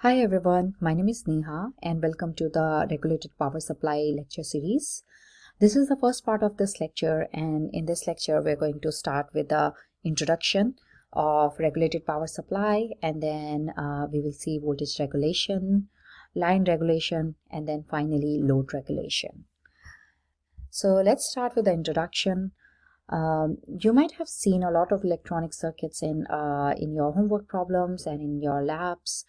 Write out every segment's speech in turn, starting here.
Hi everyone, my name is Neha and welcome to the Regulated Power Supply lecture series. This is the first part of this lecture, and in this lecture we're going to start with the introduction of regulated power supply, and then we will see voltage regulation, line regulation, and then finally load regulation. So let's start with the introduction. You might have seen a lot of electronic circuits in your homework problems and in your labs.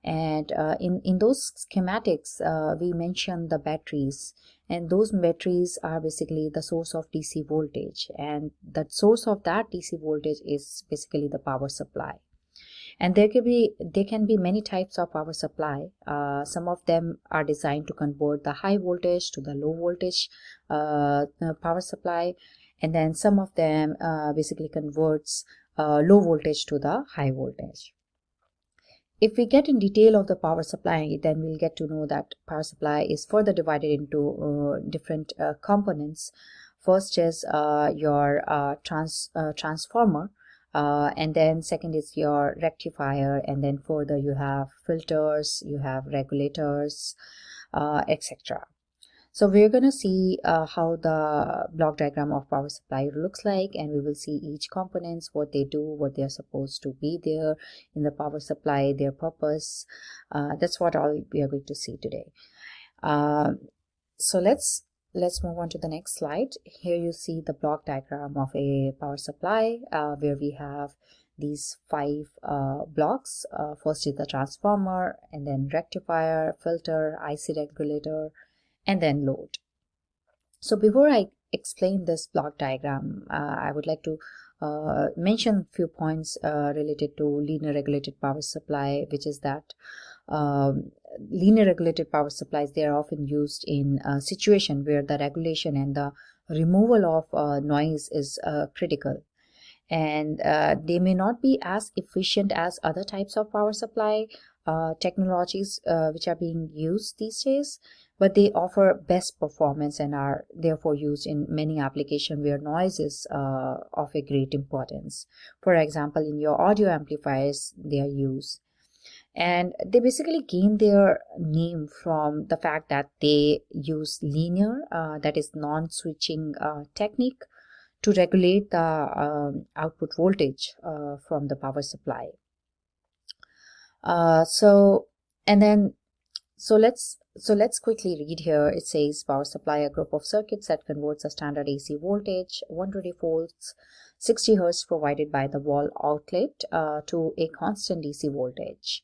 And in those schematics, we mentioned the batteries, and those batteries are basically the source of DC voltage, and the source of that DC voltage is basically the power supply. And there can be many types of power supply. Some of them are designed to convert the high voltage to the low voltage power supply, and then some of them basically converts low voltage to the high voltage. If we get in detail of the power supply, then we'll get to know that power supply is further divided into different components. First is your transformer, and then second is your rectifier, and then further you have filters, you have regulators, etc. So we're going to see how the block diagram of power supply looks like, and we will see each components, what they do, what they are supposed to be there in the power supply, their purpose. That's what all we are going to see today. So let's move on to the next slide. Here you see the block diagram of a power supply where we have these five blocks. First is the transformer, and then rectifier, filter, IC regulator, and then load. So before I explain this block diagram, I would like to mention a few points related to linear regulated power supply, which is that linear regulated power supplies, they are often used in a situation where the regulation and the removal of noise is critical. And they may not be as efficient as other types of power supply technologies which are being used these days, but they offer best performance and are therefore used in many applications where noise is of a great importance. For example, in your audio amplifiers, they are used. And they basically gain their name from the fact that they use linear, that is non-switching technique to regulate the output voltage from the power supply. Let's quickly read here. It says power supply, a group of circuits that converts a standard AC voltage 120 volts 60 hertz provided by the wall outlet to a constant DC voltage.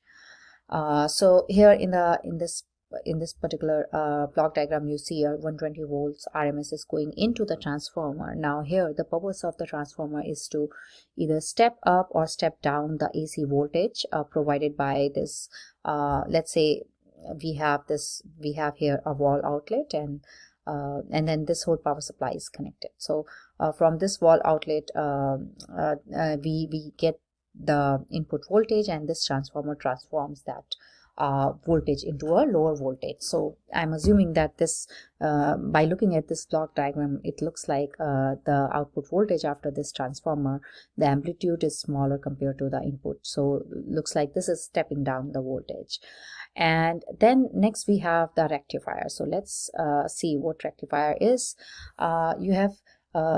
So here in this particular block diagram, you see a 120 volts RMS is going into the transformer. Now here the purpose of the transformer is to either step up or step down the AC voltage provided by this. Let's say we have here a wall outlet, and then this whole power supply is connected. So from this wall outlet we get the input voltage, and this transformer transforms that voltage into a lower voltage. So I'm assuming that this by looking at this block diagram, it looks like the output voltage after this transformer, the amplitude is smaller compared to the input, so looks like this is stepping down the voltage. And then next we have the rectifier. So let's see what rectifier is. You have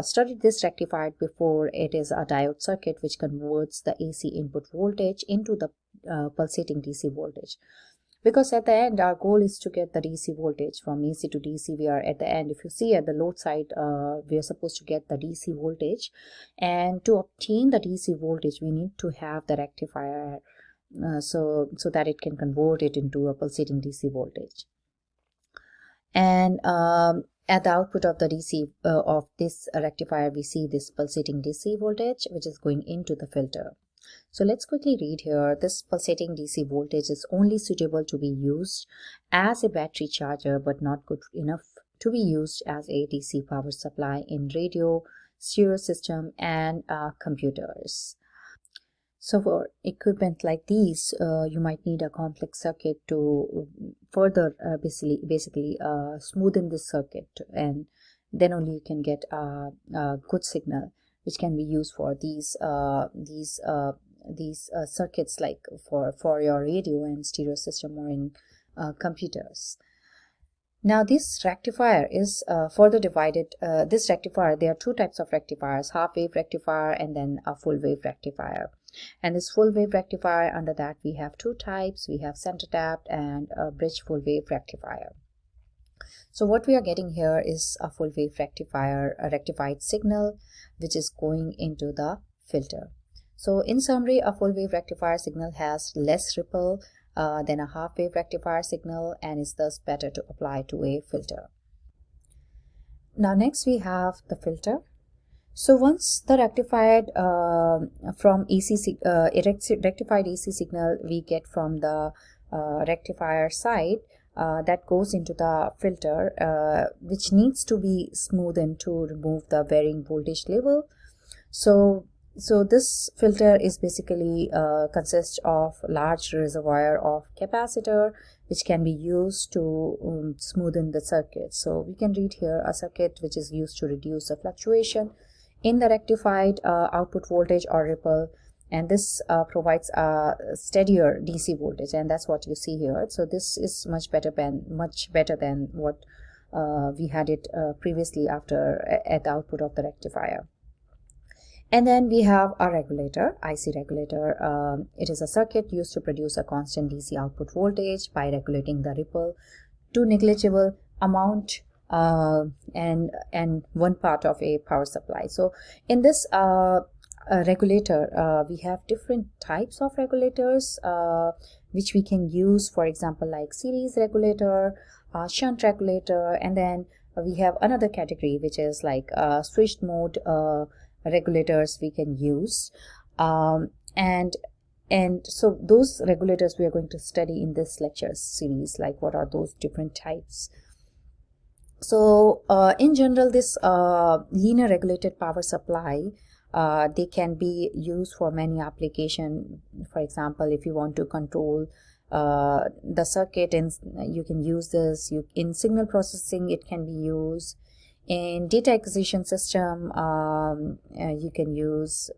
studied this rectifier before. It is a diode circuit which converts the AC input voltage into the pulsating DC voltage, because at the end our goal is to get the DC voltage from AC to DC. We are at the end, if you see at the load side, we are supposed to get the DC voltage, and to obtain the DC voltage we need to have the rectifier so that it can convert it into a pulsating DC voltage. And at the output of the DC of this rectifier, we see this pulsating DC voltage which is going into the filter. So let's quickly read here. This pulsating DC voltage is only suitable to be used as a battery charger, but not good enough to be used as a DC power supply in radio, stereo system, and computers. So for equipment like these, you might need a complex circuit to further basically smoothen this circuit, and then only you can get a good signal which can be used for these these circuits like for your radio and stereo system or in computers. Now this rectifier is further divided. This rectifier, there are two types of rectifiers: half wave rectifier and then a full wave rectifier. And this full wave rectifier, under that we have two types. We have center tapped and a bridge full wave rectifier. So what we are getting here is a full wave rectifier, a rectified signal which is going into the filter. So in summary, a full wave rectifier signal has less ripple than a half wave rectifier signal and is thus better to apply to a filter. Now next we have the filter. So once the rectified from rectified AC signal we get from the rectifier side, that goes into the filter, which needs to be smoothened to remove the varying voltage level. So this filter is basically consists of large reservoir of capacitor, which can be used to smoothen the circuit. So we can read here a circuit which is used to reduce the fluctuation in the rectified output voltage or ripple, and this provides a steadier DC voltage, and that's what you see here. So this is much better than what we had it previously at the output of the rectifier. And then we have a regulator, IC regulator. It is a circuit used to produce a constant DC output voltage by regulating the ripple to negligible amount and one part of a power supply. So in this regulator, we have different types of regulators which we can use, for example, like series regulator, shunt regulator, and then we have another category which is like switched mode regulators we can use, and so those regulators we are going to study in this lecture series, like what are those different types. So in general, this linear regulated power supply, they can be used for many applications. For example, if you want to control the circuit, and you can use this. In signal processing it can be used. In data acquisition system, you can use,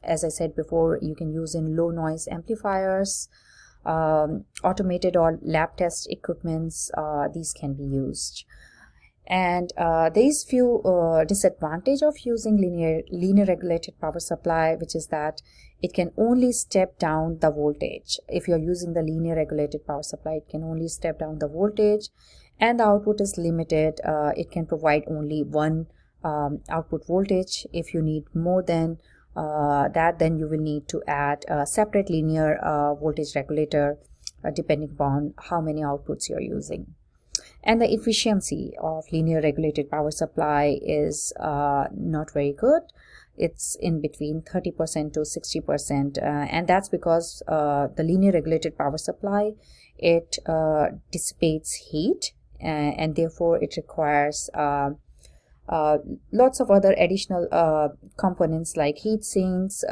as I said before, you can use in low noise amplifiers, automated or lab test equipments. These can be used. And there is few disadvantage of using linear regulated power supply, which is that it can only step down the voltage. If you're using the linear regulated power supply, it can only step down the voltage, and the output is limited. It can provide only one output voltage. If you need more than that, then you will need to add a separate linear voltage regulator depending upon how many outputs you're using. And the efficiency of linear regulated power supply is not very good. It's in between 30% to 60%, and that's because the linear regulated power supply, it dissipates heat, and therefore it requires lots of other additional components like heat sinks,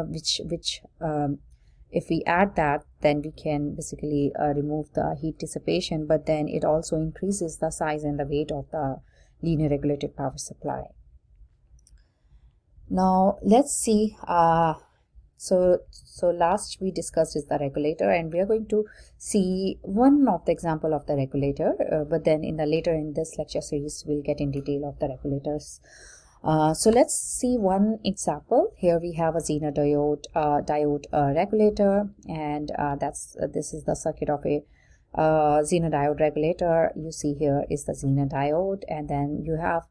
which if we add that, then we can basically remove the heat dissipation, but then it also increases the size and the weight of the linear regulated power supply. Now let's see, so last we discussed is the regulator, and we are going to see one of the example of the regulator, but then later in this lecture series we'll get in detail of the regulators. So let's see one example. Here we have a Zener diode regulator, and this is the circuit of a Zener diode regulator. You see here is the Zener diode, and then you have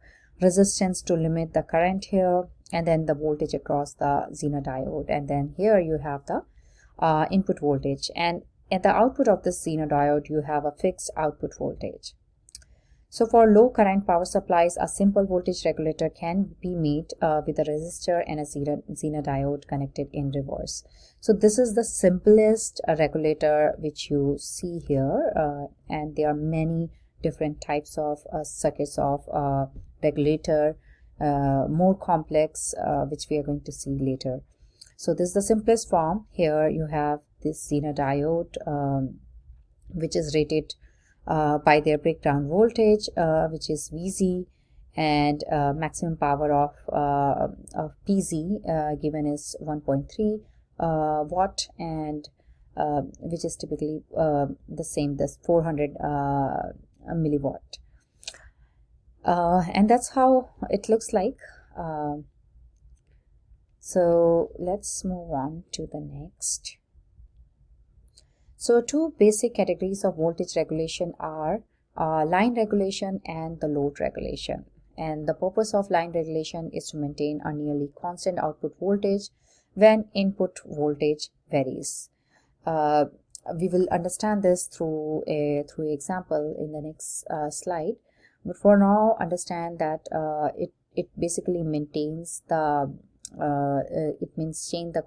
resistance to limit the current here, and then the voltage across the Zener diode, and then here you have the input voltage, and at the output of this Zener diode you have a fixed output voltage. So for low current power supplies, a simple voltage regulator can be made with a resistor and a Zener diode connected in reverse. So this is the simplest regulator which you see here, and there are many different types of circuits of regulator, more complex, which we are going to see later. So this is the simplest form. Here you have this Zener diode, which is rated by their breakdown voltage, which is Vz, and maximum power of PZ given is 1.3 watt, and which is typically the same, this 400 milliwatt, and that's how it looks like. So let's move on to the next. So two basic categories of voltage regulation are line regulation and the load regulation. And the purpose of line regulation is to maintain a nearly constant output voltage when input voltage varies. We will understand this through a example in the next slide. But for now, understand that it basically maintains the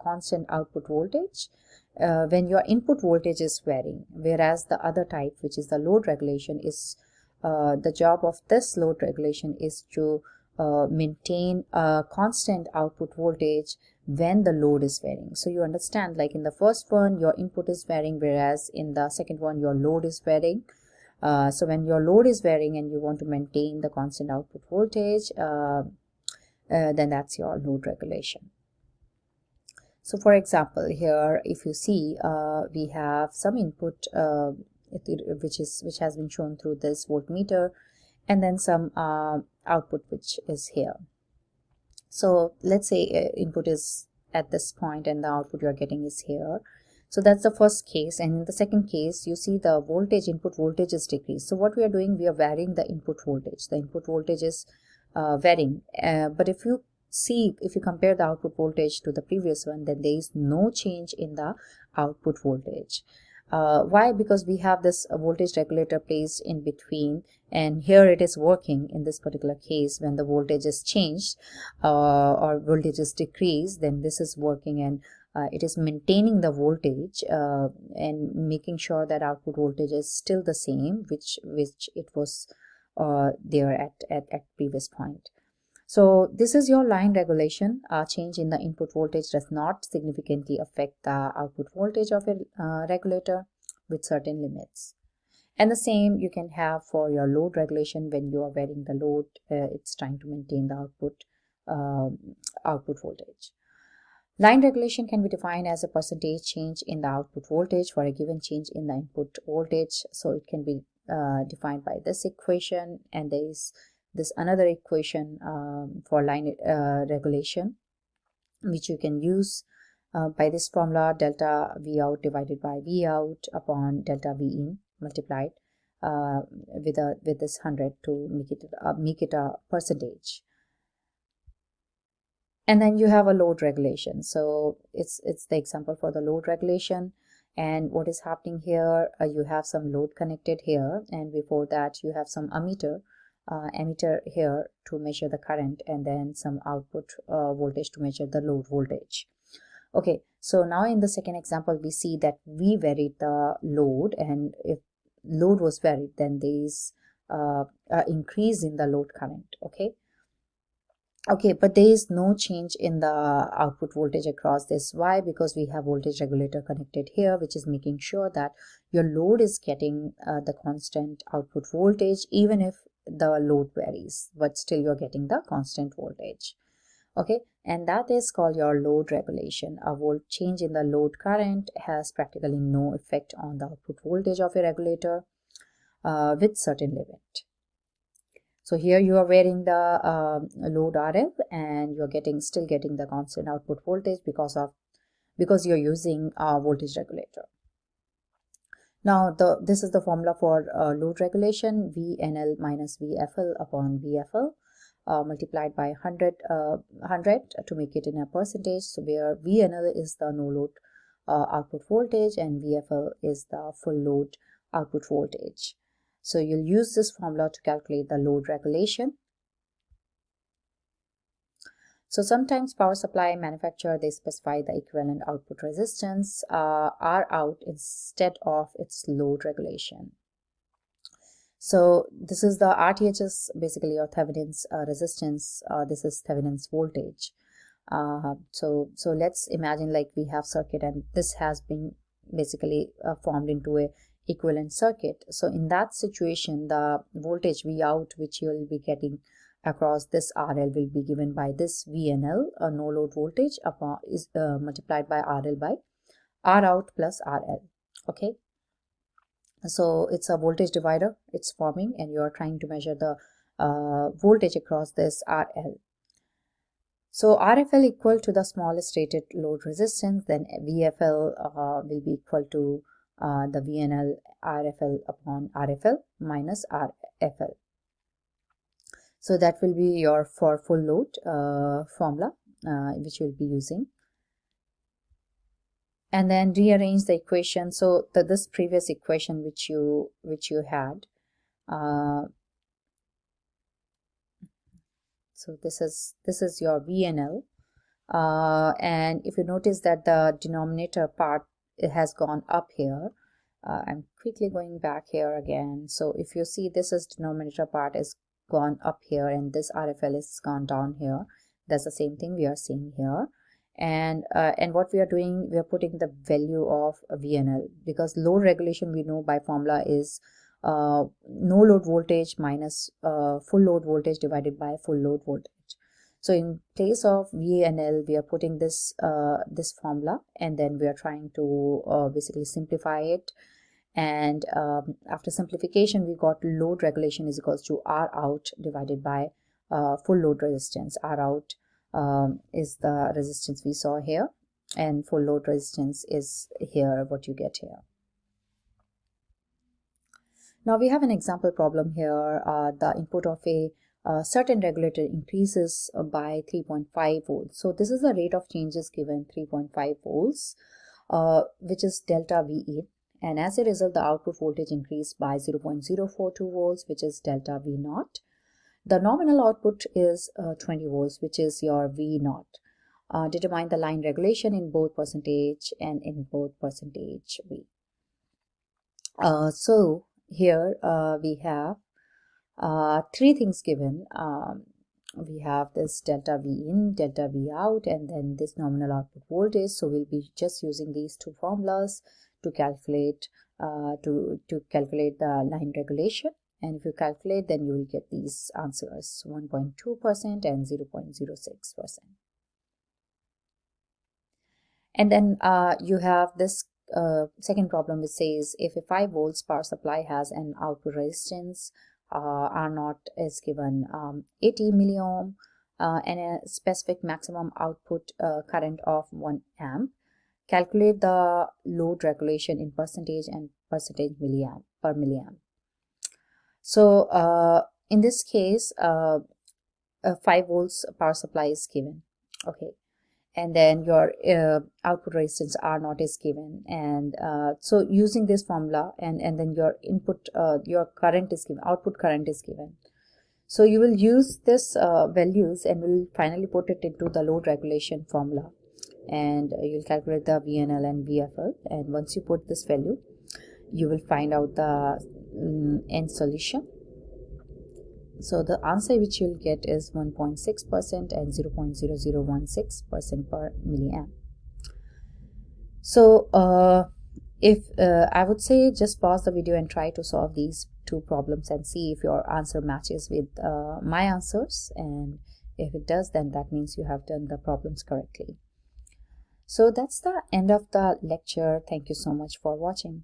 constant output voltage when your input voltage is varying, whereas the other type, which is the load regulation, is the job of this load regulation is to maintain a constant output voltage when the load is varying. So you understand, like in the first one your input is varying, whereas in the second one your load is varying. So when your load is varying and you want to maintain the constant output voltage, then that's your load regulation. So for example, here if you see, we have some input which has been shown through this voltmeter, and then some output which is here. So let's say input is at this point and the output you are getting is here. So that's the first case, and in the second case you see the voltage, input voltage is decreased. So what we are doing, we are varying the input voltage. The input voltage is varying, but if you compare the output voltage to the previous one, then there is no change in the output voltage. Why? Because we have this voltage regulator placed in between, and here it is working. In this particular case, when the voltage is changed or voltage is decreased, then this is working, and it is maintaining the voltage and making sure that output voltage is still the same, which it was there at previous point. So this is your line regulation. Change in the input voltage does not significantly affect the output voltage of a regulator with certain limits. And the same you can have for your load regulation. When you are varying the load, it's trying to maintain the output voltage. Line regulation can be defined as a percentage change in the output voltage for a given change in the input voltage. So it can be defined by this equation, and there is this another equation for line regulation, which you can use by this formula: delta V out divided by V out upon delta V in multiplied with this 100 to make it a percentage. And then you have a load regulation. So it's the example for the load regulation. And what is happening here, you have some load connected here, and before that you have some emitter here to measure the current, and then some output voltage to measure the load voltage. Okay, so now in the second example we see that we varied the load, and if load was varied, then there is increase in the load current. Okay, but there is no change in the output voltage across this. Why? Because we have voltage regulator connected here, which is making sure that your load is getting the constant output voltage, even if the load varies, but still you're getting the constant voltage. Okay, and that is called your load regulation. A volt change in the load current has practically no effect on the output voltage of a regulator with certain limit. So here you are varying the load RF, and you're still getting the constant output voltage because you're using a voltage regulator. Now this is the formula for load regulation: VNL minus VFL upon VFL multiplied by 100 to make it in a percentage. So where VNL is the no load output voltage and VFL is the full load output voltage. So you'll use this formula to calculate the load regulation. So sometimes power supply manufacturer, they specify the equivalent output resistance R out instead of its load regulation. So this is the RTHs, basically, or Thevenin's resistance. This is Thevenin's voltage. So let's imagine like we have circuit, and this has been basically formed into a equivalent circuit. So in that situation, the voltage V out which you will be getting across this RL will be given by this VNL, no load voltage, upon is multiplied by RL by R out plus RL. Okay, so it's a voltage divider it's forming, and you are trying to measure the voltage across this RL. So RFL equal to the smallest rated load resistance, then VFL will be equal to the VNL RFL upon RFL minus RFL. So that will be your for full load formula which you'll be using. And then rearrange the equation. So this previous equation which you had, so this is your VNL, and if you notice that the denominator part, it has gone up here. I'm quickly going back here again. So if you see, this is denominator part is gone up here, and this RFL is gone down here. That's the same thing we are seeing here. And what we are doing, we are putting the value of VNL, because load regulation we know by formula is no load voltage minus full load voltage divided by full load voltage. So in place of VNL, we are putting this this formula, and then we are trying to basically simplify it. And after simplification, we got load regulation is equals to R out divided by full load resistance. R out is the resistance we saw here, and full load resistance is here, what you get here. Now we have an example problem here. The input of a certain regulator increases by 3.5 volts. So this is the rate of change is given 3.5 volts, which is delta VE. And as a result, the output voltage increased by 0.042 volts, which is delta V naught. The nominal output is 20 volts, which is your V naught. Determine the line regulation in both percentage and in both percentage V. So here we have three things given. We have this delta V in, delta V out, and then this nominal output voltage. So we'll be just using these two formulas to calculate calculate the line regulation. And if you calculate, then you will get these answers, 1.2% and 0.06%. And then you have this second problem which says if a 5 volts power supply has an output resistance R naught is given 80 milliohm and a specific maximum output current of 1 amp. Calculate the load regulation in percentage and percentage milliamp per milliamp. So in this case, 5 volts power supply is given. Okay, and then your output resistance R naught is given, and so using this formula, and then your input your current is given, output current is given. So you will use this values and will finally put it into the load regulation formula, and you'll calculate the VNL and VFL. And once you put this value, you will find out the end solution. So the answer which you'll get is 1.6% and 0.0016% per milliamp. So if I would say just pause the video and try to solve these two problems and see if your answer matches with my answers, and if it does, then that means you have done the problems correctly. So that's the end of the lecture. Thank you so much for watching.